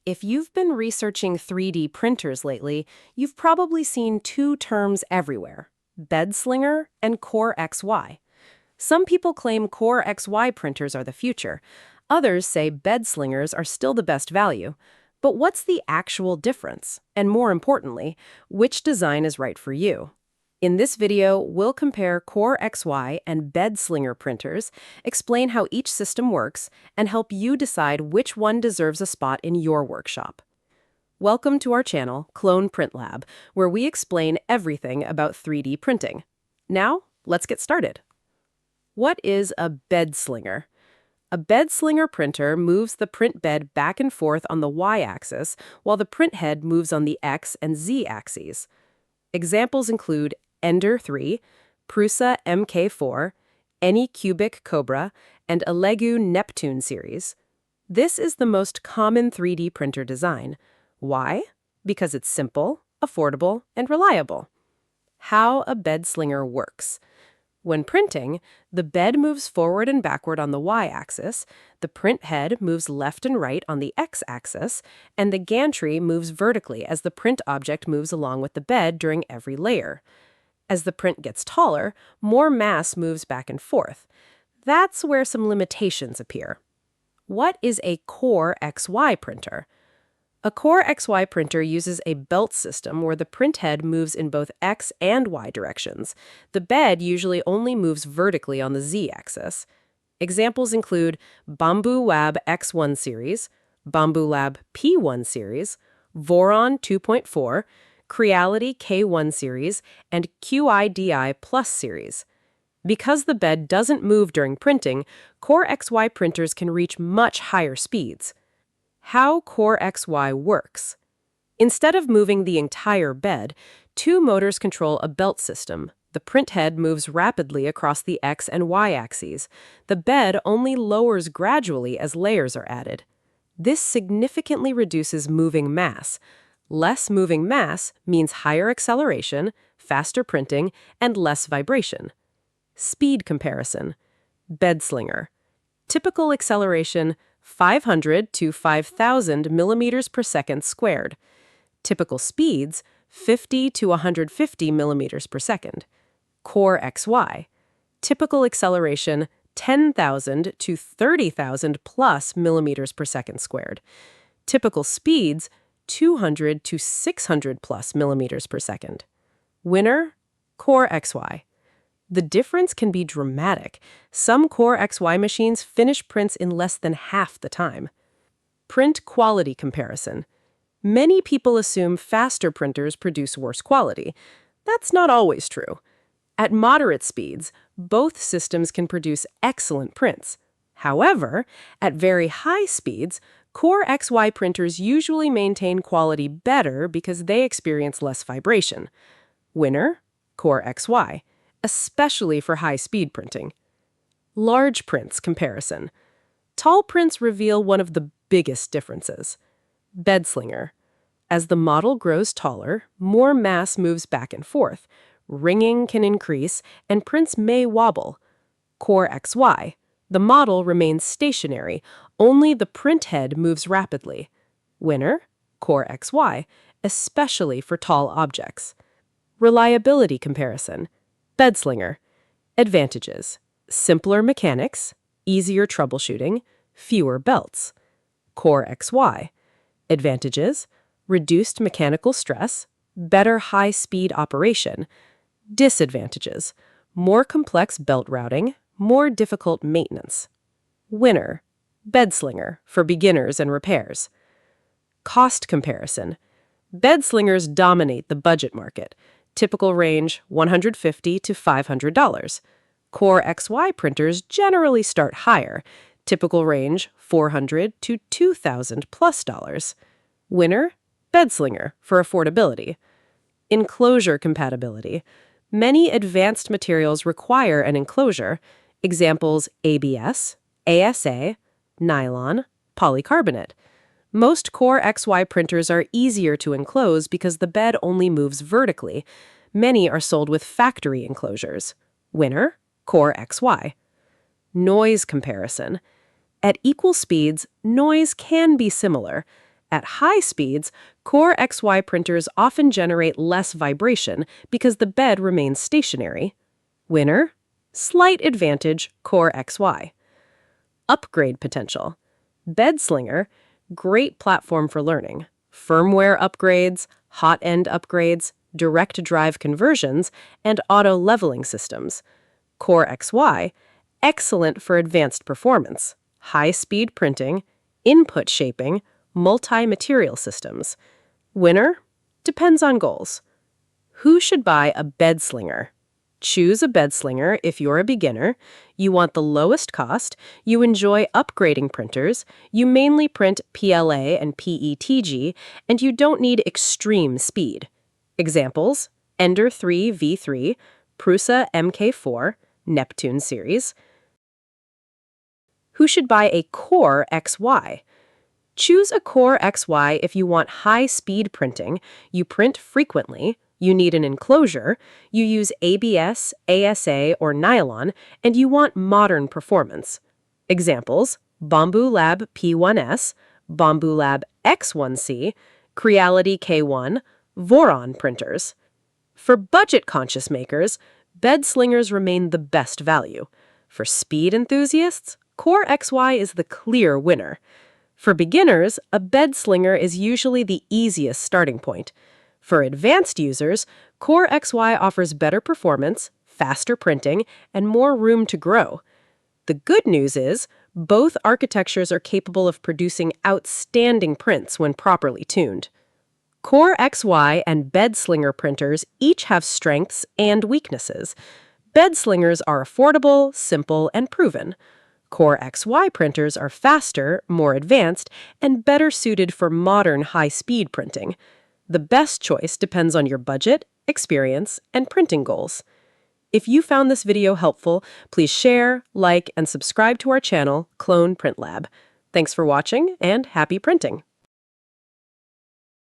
If you've been researching 3D printers lately, you've probably seen two terms everywhere: Bed Slinger and CoreXY. Some people claim CoreXY printers are the future. Others say Bed Slingers are still the best value. But what's the actual difference? And more importantly, which design is right for you? In this video, we'll compare CoreXY and Bed Slinger printers, explain how each system works, and help you decide which one deserves a spot in your workshop. Welcome to our channel, Clone Print Lab, where we explain everything about 3D printing. Now, let's get started. What is a bed slinger? A bed slinger printer moves the print bed back and forth on the y-axis, while the print head moves on the x and z-axes. Examples include Ender 3, Prusa MK4, Anycubic Cobra, and Alegu Neptune series. This is the most common 3D printer design. Why? Because it's simple, affordable, and reliable. How a bed slinger works. When printing, the bed moves forward and backward on the y-axis, the print head moves left and right on the x-axis, and the gantry moves vertically as the print object moves along with the bed during every layer. As the print gets taller, more mass moves back and forth. That's where some limitations appear. What is a CoreXY printer? A CoreXY printer uses a belt system where the print head moves in both X and Y directions. The bed usually only moves vertically on the Z-axis. Examples include Bambu Lab X1 series, Bambu Lab P1 series, Voron 2.4, Creality K1 series, and QIDI Plus series. Because the bed doesn't move during printing, CoreXY printers can reach much higher speeds. How CoreXY works. Instead of moving the entire bed, two motors control a belt system. The print head moves rapidly across the X and Y axes. The bed only lowers gradually as layers are added. This significantly reduces moving mass. Less moving mass means higher acceleration, faster printing, and less vibration. Speed comparison. Bed slinger. Typical acceleration 500 to 5,000 millimeters per second squared. Typical speeds 50 to 150 millimeters per second. CoreXY. Typical acceleration 10,000 to 30,000 plus millimeters per second squared. Typical speeds 200 to 600 plus millimeters per second. Winner, CoreXY. The difference can be dramatic. Some CoreXY machines finish prints in less than half the time. Print quality comparison. Many people assume faster printers produce worse quality. That's not always true. At moderate speeds, both systems can produce excellent prints. However, at very high speeds, CoreXY printers usually maintain quality better because they experience less vibration. Winner, CoreXY, especially for high-speed printing. Large prints comparison. Tall prints reveal one of the biggest differences. Bed slinger. As the model grows taller, more mass moves back and forth. Ringing can increase, and prints may wobble. CoreXY. The model remains stationary, only the print head moves rapidly. Winner, CoreXY, especially for tall objects. Reliability comparison. Bed slinger. Advantages: simpler mechanics, easier troubleshooting, fewer belts. CoreXY. Advantages: reduced mechanical stress, better high-speed operation. Disadvantages: more complex belt routing, more difficult maintenance. Winner, bed slinger, for beginners and repairs. Cost comparison. Bed slingers dominate the budget market. Typical range $150 to $500. CoreXY printers generally start higher. Typical range $400 to $2,000 plus dollars. Winner, bed slinger, for affordability. Enclosure compatibility. Many advanced materials require an enclosure. Examples ABS, ASA, nylon, polycarbonate. Most CoreXY printers are easier to enclose because the bed only moves vertically. Many are sold with factory enclosures. Winner, CoreXY. Noise comparison. At equal speeds, noise can be similar. At high speeds, CoreXY printers often generate less vibration because the bed remains stationary. Winner? Slight advantage, CoreXY. Upgrade potential. Bed Slinger, great platform for learning. Firmware upgrades, hot end upgrades, direct drive conversions, and auto leveling systems. CoreXY, excellent for advanced performance, high-speed printing, input shaping, multi-material systems. Winner? Depends on goals. Who should buy a bed slinger? Choose a bed slinger if you're a beginner, you want the lowest cost, you enjoy upgrading printers, you mainly print PLA and PETG, and you don't need extreme speed. Examples: Ender 3 V3, Prusa MK4, Neptune series. Who should buy a CoreXY? Choose a CoreXY if you want high-speed printing, you print frequently, you need an enclosure, you use ABS, ASA, or nylon, and you want modern performance. Examples: Bambu Lab P1S, Bambu Lab X1C, Creality K1, Voron printers. For budget-conscious makers, bed slingers remain the best value. For speed enthusiasts, CoreXY is the clear winner. For beginners, a bed slinger is usually the easiest starting point. For advanced users, CoreXY offers better performance, faster printing, and more room to grow. The good news is, both architectures are capable of producing outstanding prints when properly tuned. CoreXY and Bed Slinger printers each have strengths and weaknesses. Bed slingers are affordable, simple, and proven. CoreXY printers are faster, more advanced, and better suited for modern high-speed printing. The best choice depends on your budget, experience, and printing goals. If you found this video helpful, please share, like, and subscribe to our channel, Clone Print Lab. Thanks for watching, and happy printing!